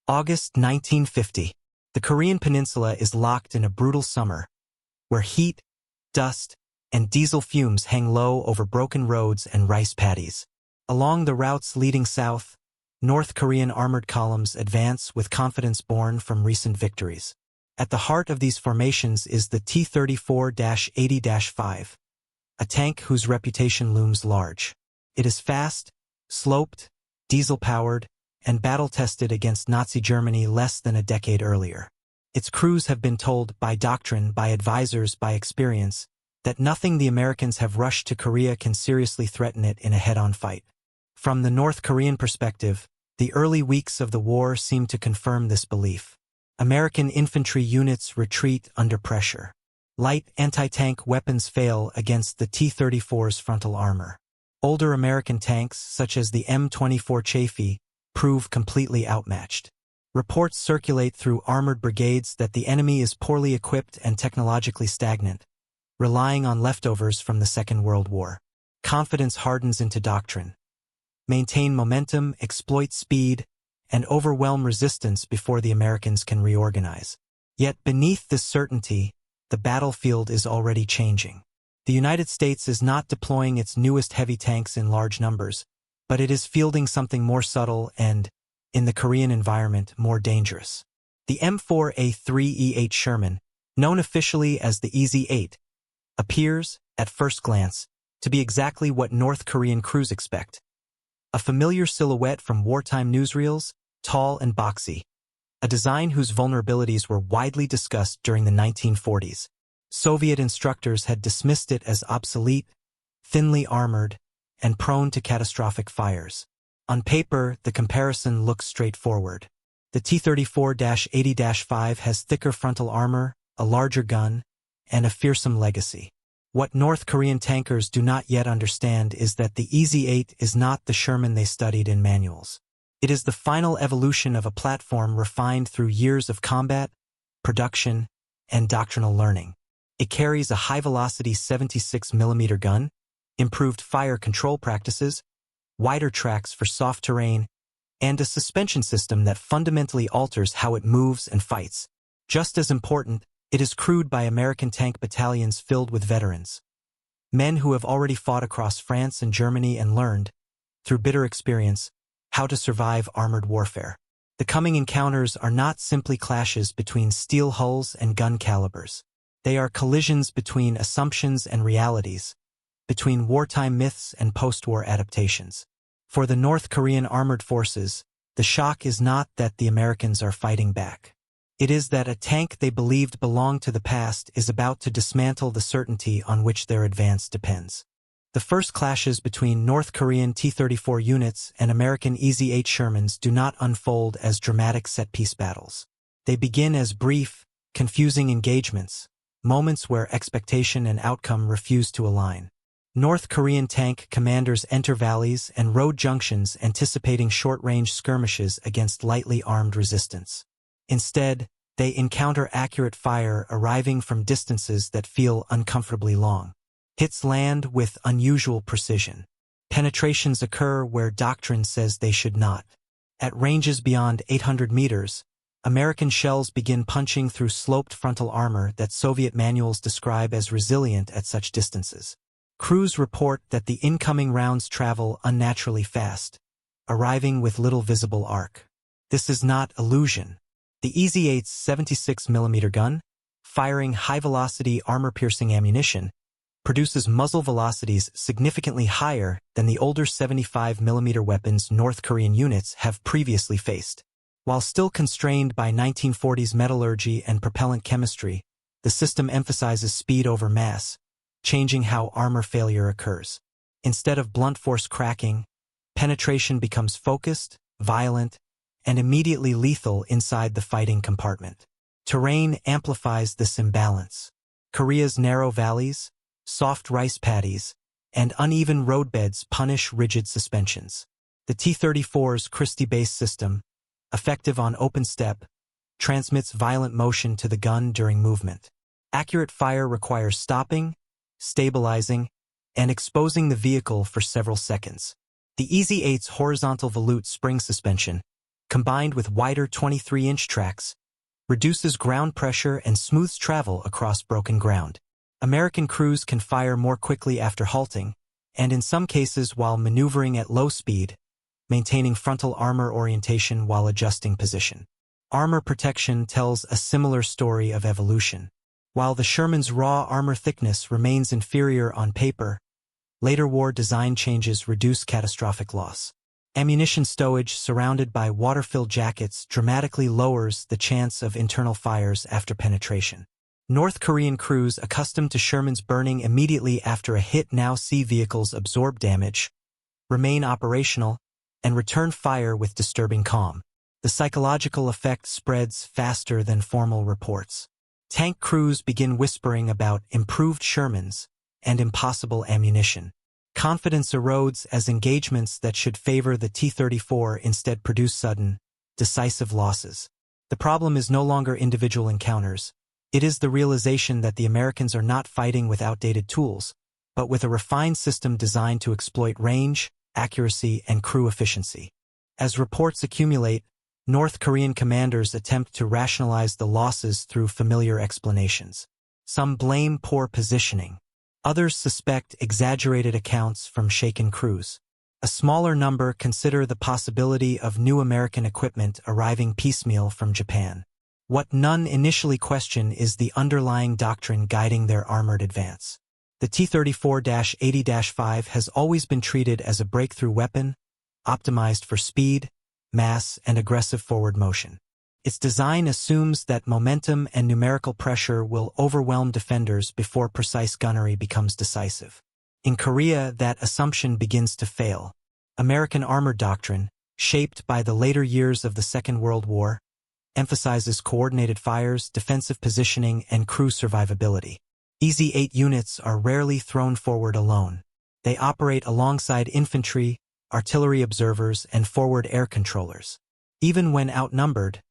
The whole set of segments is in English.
August 1950. The Korean peninsula is locked in a brutal summer, where heat, dust, and diesel fumes hang low over broken roads and rice paddies. Along the routes leading south, North Korean armored columns advance with confidence born from recent victories. At the heart of these formations is the T-34-80-5, a tank whose reputation looms large. It is fast, sloped, diesel-powered, and battle-tested against Nazi Germany less than a decade earlier. Its crews have been told by doctrine, by advisors, by experience, that nothing the Americans have rushed to Korea can seriously threaten it in a head-on fight. From the North Korean perspective, the early weeks of the war seem to confirm this belief. American infantry units retreat under pressure. Light anti-tank weapons fail against the T-34's frontal armor. Older American tanks, such as the M4 Sherman, prove completely outmatched. Reports circulate through armored brigades that the enemy is poorly equipped and technologically stagnant, relying on leftovers from the Second World War. Confidence hardens into doctrine. Maintain momentum, exploit speed, and overwhelm resistance before the Americans can reorganize. Yet beneath this certainty, the battlefield is already changing. The United States is not deploying its newest heavy tanks in large numbers, but it is fielding something more subtle and, in the Korean environment, more dangerous. The M4 A3E8 Sherman, known officially as the EZ-8, appears, at first glance, to be exactly what North Korean crews expect. A familiar silhouette from wartime newsreels, tall and boxy, a design whose vulnerabilities were widely discussed during the 1940s. Soviet instructors had dismissed it as obsolete, thinly armored, and prone to catastrophic fires. On paper, the comparison looks straightforward. The T-34-80-5 has thicker frontal armor, a larger gun, and a fearsome legacy. What North Korean tankers do not yet understand is that the EZ-8 is not the Sherman they studied in manuals. It is the final evolution of a platform refined through years of combat, production, and doctrinal learning. It carries a high-velocity 76mm gun, improved fire control practices, wider tracks for soft terrain, and a suspension system that fundamentally alters how it moves and fights. Just as important, it is crewed by American tank battalions filled with veterans. Men who have already fought across France and Germany and learned, through bitter experience, how to survive armored warfare. The coming encounters are not simply clashes between steel hulls and gun calibers. They are collisions between assumptions and realities, between wartime myths and post-war adaptations. For the North Korean armored forces, the shock is not that the Americans are fighting back. It is that a tank they believed belonged to the past is about to dismantle the certainty on which their advance depends. The first clashes between North Korean T-34 units and American EZ-8 Shermans do not unfold as dramatic set-piece battles. They begin as brief, confusing engagements, moments where expectation and outcome refuse to align. North Korean tank commanders enter valleys and road junctions anticipating short-range skirmishes against lightly armed resistance. Instead, they encounter accurate fire arriving from distances that feel uncomfortably long. Hits land with unusual precision. Penetrations occur where doctrine says they should not. At ranges beyond 800 meters, American shells begin punching through sloped frontal armor that Soviet manuals describe as resilient at such distances. Crews report that the incoming rounds travel unnaturally fast, arriving with little visible arc. This is not illusion. The EZ-8's 76mm gun, firing high-velocity armor-piercing ammunition, produces muzzle velocities significantly higher than the older 75mm weapons North Korean units have previously faced. While still constrained by 1940s metallurgy and propellant chemistry, the system emphasizes speed over mass, changing how armor failure occurs. Instead of blunt force cracking, penetration becomes focused, violent, and immediately lethal inside the fighting compartment. Terrain amplifies this imbalance. Korea's narrow valleys, soft rice paddies, and uneven roadbeds punish rigid suspensions. The T-34's Christie-based system, effective on open step, transmits violent motion to the gun during movement. Accurate fire requires stopping, stabilizing, and exposing the vehicle for several seconds. The EZ-8's horizontal volute spring suspension, combined with wider 23-inch tracks, reduces ground pressure and smooths travel across broken ground. American crews can fire more quickly after halting, and in some cases while maneuvering at low speed, maintaining frontal armor orientation while adjusting position. Armor protection tells a similar story of evolution. While the Sherman's raw armor thickness remains inferior on paper, later war design changes reduce catastrophic loss. Ammunition stowage surrounded by water-filled jackets dramatically lowers the chance of internal fires after penetration. North Korean crews accustomed to Sherman's burning immediately after a hit now see vehicles absorb damage, remain operational, and return fire with disturbing calm. The psychological effect spreads faster than formal reports. Tank crews begin whispering about improved Shermans and impossible ammunition. Confidence erodes as engagements that should favor the T-34 instead produce sudden, decisive losses. The problem is no longer individual encounters. It is the realization that the Americans are not fighting with outdated tools, but with a refined system designed to exploit range, accuracy, and crew efficiency. As reports accumulate, North Korean commanders attempt to rationalize the losses through familiar explanations. Some blame poor positioning. Others suspect exaggerated accounts from shaken crews. A smaller number consider the possibility of new American equipment arriving piecemeal from Japan. What none initially question is the underlying doctrine guiding their armored advance. The T-34-80-5 has always been treated as a breakthrough weapon, optimized for speed, mass, and aggressive forward motion. Its design assumes that momentum and numerical pressure will overwhelm defenders before precise gunnery becomes decisive. In Korea, that assumption begins to fail. American armor doctrine, shaped by the later years of the Second World War, emphasizes coordinated fires, defensive positioning, and crew survivability. EZ-8 units are rarely thrown forward alone. They operate alongside infantry, artillery observers, and forward air controllers. Even when outnumbered,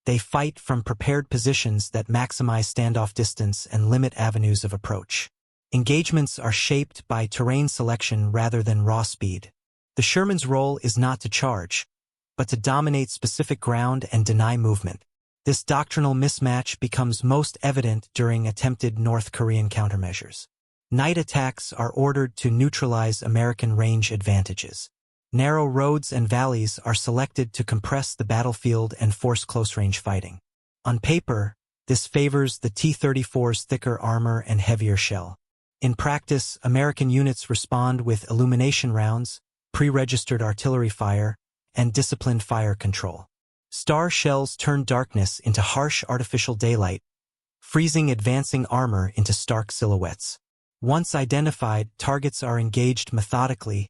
they fight from prepared positions that maximize standoff distance and limit avenues of approach. Engagements are shaped by terrain selection rather than raw speed. The Sherman's role is not to charge, but to dominate specific ground and deny movement. This doctrinal mismatch becomes most evident during attempted North Korean countermeasures. Night attacks are ordered to neutralize American range advantages. Narrow roads and valleys are selected to compress the battlefield and force close-range fighting. On paper, this favors the T-34's thicker armor and heavier shell. In practice, American units respond with illumination rounds, pre-registered artillery fire, and disciplined fire control. Star shells turn darkness into harsh artificial daylight, freezing advancing armor into stark silhouettes. Once identified, targets are engaged methodically,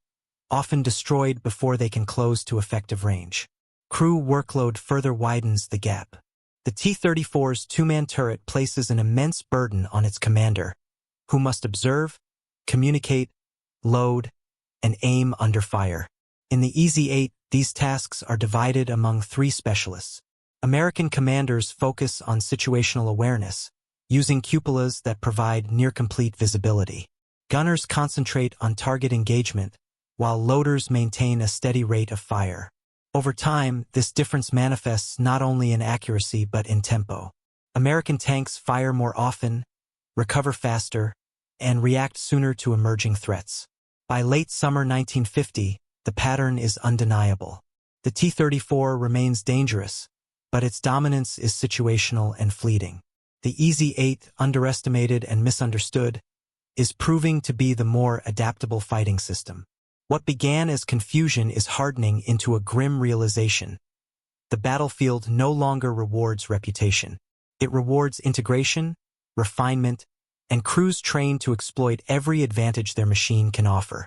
often destroyed before they can close to effective range. Crew workload further widens the gap. The T-34's two-man turret places an immense burden on its commander, who must observe, communicate, load, and aim under fire. In the EZ-8, these tasks are divided among three specialists. American commanders focus on situational awareness, using cupolas that provide near-complete visibility. Gunners concentrate on target engagement, while loaders maintain a steady rate of fire. Over time, this difference manifests not only in accuracy but in tempo. American tanks fire more often, recover faster, and react sooner to emerging threats. By late summer 1950, the pattern is undeniable. The T-34 remains dangerous, but its dominance is situational and fleeting. The EZ-8, underestimated and misunderstood, is proving to be the more adaptable fighting system. What began as confusion is hardening into a grim realization. The battlefield no longer rewards reputation. It rewards integration, refinement, and crews trained to exploit every advantage their machine can offer.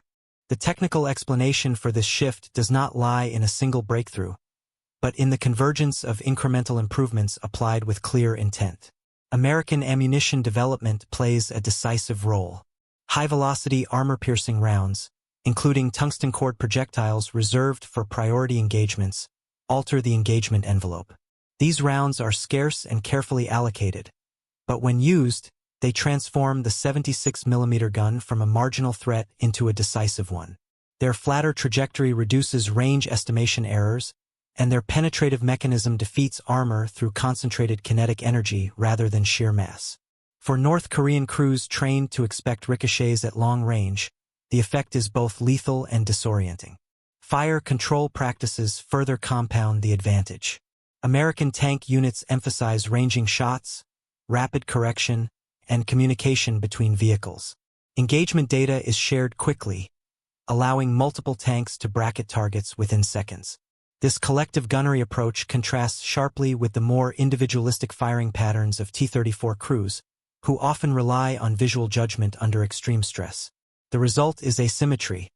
The technical explanation for this shift does not lie in a single breakthrough, but in the convergence of incremental improvements applied with clear intent. American ammunition development plays a decisive role. High-velocity armor-piercing rounds, including tungsten cord projectiles reserved for priority engagements, alter the engagement envelope. These rounds are scarce and carefully allocated, but when used, they transform the 76mm gun from a marginal threat into a decisive one. Their flatter trajectory reduces range estimation errors, and their penetrative mechanism defeats armor through concentrated kinetic energy rather than sheer mass. For North Korean crews trained to expect ricochets at long range, the effect is both lethal and disorienting. Fire control practices further compound the advantage. American tank units emphasize ranging shots, rapid correction, and communication between vehicles. Engagement data is shared quickly, allowing multiple tanks to bracket targets within seconds. This collective gunnery approach contrasts sharply with the more individualistic firing patterns of T-34 crews, who often rely on visual judgment under extreme stress. The result is asymmetry.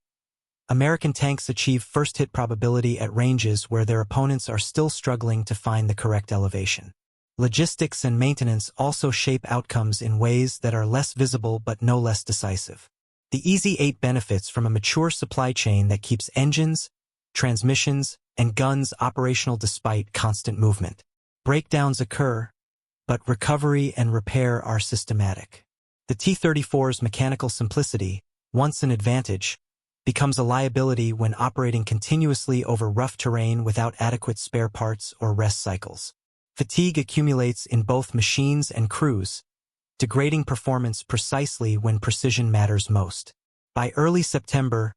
American tanks achieve first-hit probability at ranges where their opponents are still struggling to find the correct elevation. Logistics and maintenance also shape outcomes in ways that are less visible but no less decisive. The EZ-8 benefits from a mature supply chain that keeps engines, transmissions, and guns operational despite constant movement. Breakdowns occur, but recovery and repair are systematic. The T-34's mechanical simplicity, once an advantage, becomes a liability when operating continuously over rough terrain without adequate spare parts or rest cycles. Fatigue accumulates in both machines and crews, degrading performance precisely when precision matters most. By early September,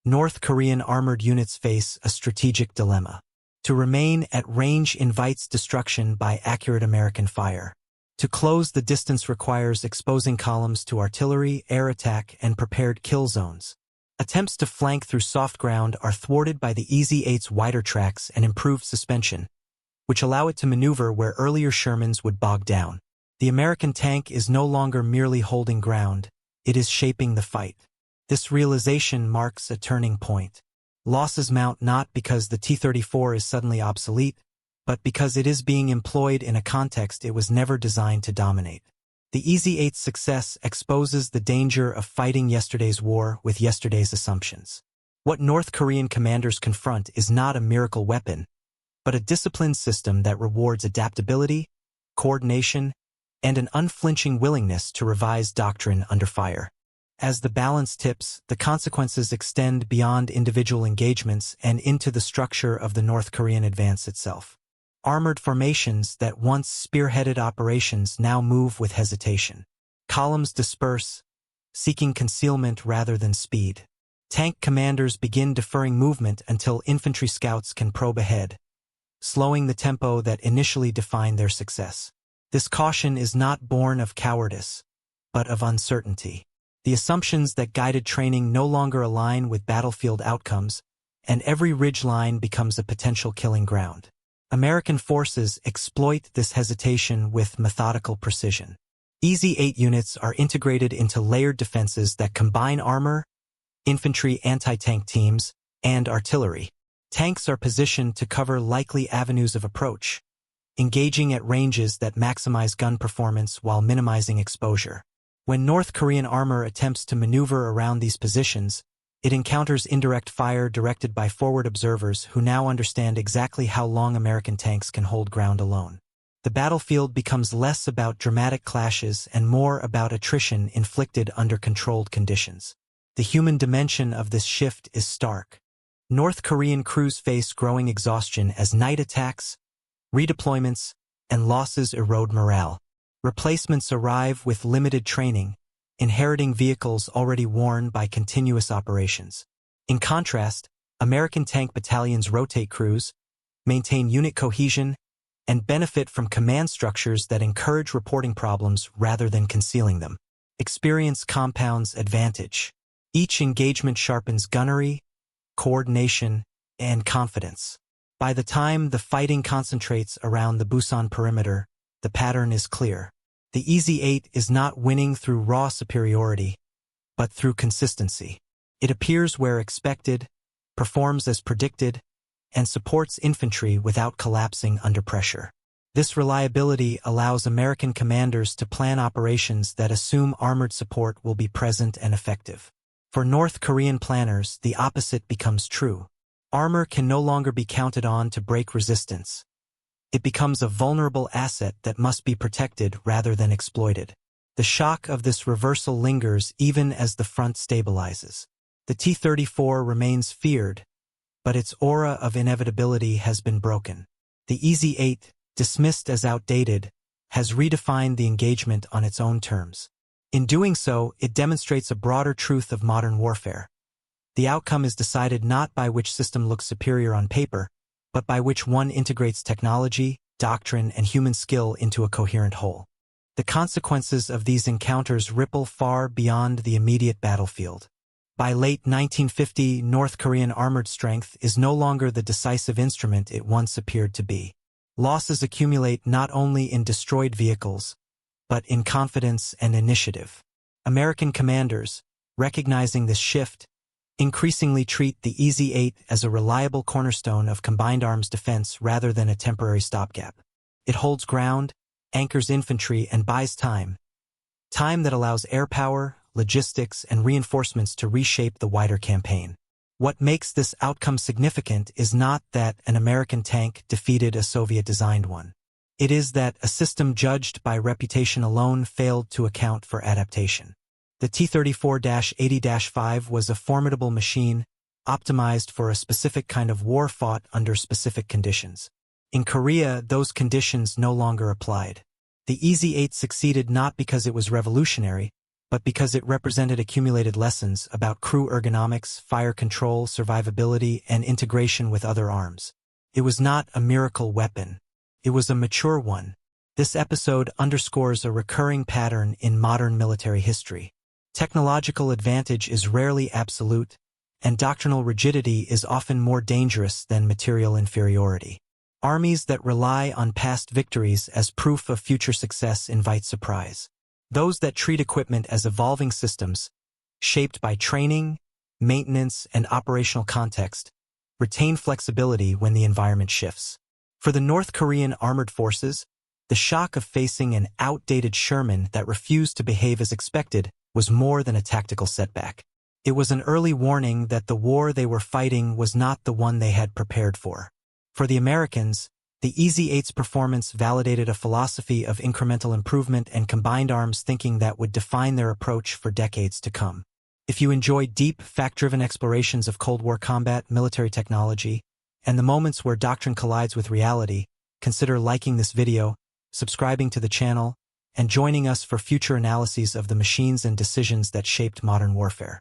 North Korean armored units face a strategic dilemma. To remain at range invites destruction by accurate American fire. To close the distance requires exposing columns to artillery, air attack, and prepared kill zones. Attempts to flank through soft ground are thwarted by the EZ-8's wider tracks and improved suspension, which allow it to maneuver where earlier Shermans would bog down. The American tank is no longer merely holding ground, it is shaping the fight. This realization marks a turning point. Losses mount not because the T-34 is suddenly obsolete, but because it is being employed in a context it was never designed to dominate. The EZ-8's success exposes the danger of fighting yesterday's war with yesterday's assumptions. What North Korean commanders confront is not a miracle weapon, but a disciplined system that rewards adaptability, coordination, and an unflinching willingness to revise doctrine under fire. As the balance tips, the consequences extend beyond individual engagements and into the structure of the North Korean advance itself. Armored formations that once spearheaded operations now move with hesitation. Columns disperse, seeking concealment rather than speed. Tank commanders begin deferring movement until infantry scouts can probe ahead, slowing the tempo that initially defined their success. This caution is not born of cowardice, but of uncertainty. The assumptions that guided training no longer align with battlefield outcomes, and every ridgeline becomes a potential killing ground. American forces exploit this hesitation with methodical precision. EZ-8 units are integrated into layered defenses that combine armor, infantry anti-tank teams, and artillery. Tanks are positioned to cover likely avenues of approach, engaging at ranges that maximize gun performance while minimizing exposure. When North Korean armor attempts to maneuver around these positions, it encounters indirect fire directed by forward observers who now understand exactly how long American tanks can hold ground alone. The battlefield becomes less about dramatic clashes and more about attrition inflicted under controlled conditions. The human dimension of this shift is stark. North Korean crews face growing exhaustion as night attacks, redeployments, and losses erode morale. Replacements arrive with limited training, inheriting vehicles already worn by continuous operations. In contrast, American tank battalions rotate crews, maintain unit cohesion, and benefit from command structures that encourage reporting problems rather than concealing them. Experience compounds advantage. Each engagement sharpens gunnery, coordination, and confidence. By the time the fighting concentrates around the Busan perimeter, the pattern is clear. The EZ-8 is not winning through raw superiority, but through consistency. It appears where expected, performs as predicted, and supports infantry without collapsing under pressure. This reliability allows American commanders to plan operations that assume armored support will be present and effective. For North Korean planners, the opposite becomes true. Armor can no longer be counted on to break resistance. It becomes a vulnerable asset that must be protected rather than exploited. The shock of this reversal lingers even as the front stabilizes. The T-34 remains feared, but its aura of inevitability has been broken. The EZ-8, dismissed as outdated, has redefined the engagement on its own terms. In doing so, it demonstrates a broader truth of modern warfare. The outcome is decided not by which system looks superior on paper, but by which one integrates technology, doctrine, and human skill into a coherent whole. The consequences of these encounters ripple far beyond the immediate battlefield. By late 1950, North Korean armored strength is no longer the decisive instrument it once appeared to be. Losses accumulate not only in destroyed vehicles, but in confidence and initiative. American commanders, recognizing this shift, increasingly treat the EZ-8 as a reliable cornerstone of combined arms defense rather than a temporary stopgap. It holds ground, anchors infantry, and buys time. Time that allows air power, logistics, and reinforcements to reshape the wider campaign. What makes this outcome significant is not that an American tank defeated a Soviet-designed one. It is that a system judged by reputation alone failed to account for adaptation. The T-34-80-5 was a formidable machine, optimized for a specific kind of war fought under specific conditions. In Korea, those conditions no longer applied. The EZ-8 succeeded not because it was revolutionary, but because it represented accumulated lessons about crew ergonomics, fire control, survivability, and integration with other arms. It was not a miracle weapon. It was a mature one. This episode underscores a recurring pattern in modern military history. Technological advantage is rarely absolute, and doctrinal rigidity is often more dangerous than material inferiority. Armies that rely on past victories as proof of future success invite surprise. Those that treat equipment as evolving systems, shaped by training, maintenance, and operational context, retain flexibility when the environment shifts. For the North Korean armored forces, the shock of facing an outdated Sherman that refused to behave as expected was more than a tactical setback. It was an early warning that the war they were fighting was not the one they had prepared for. For the Americans, the EZ-8's performance validated a philosophy of incremental improvement and combined arms thinking that would define their approach for decades to come. If you enjoy deep, fact-driven explorations of Cold War combat, military technology, and the moments where doctrine collides with reality, consider liking this video, subscribing to the channel, and joining us for future analyses of the machines and decisions that shaped modern warfare.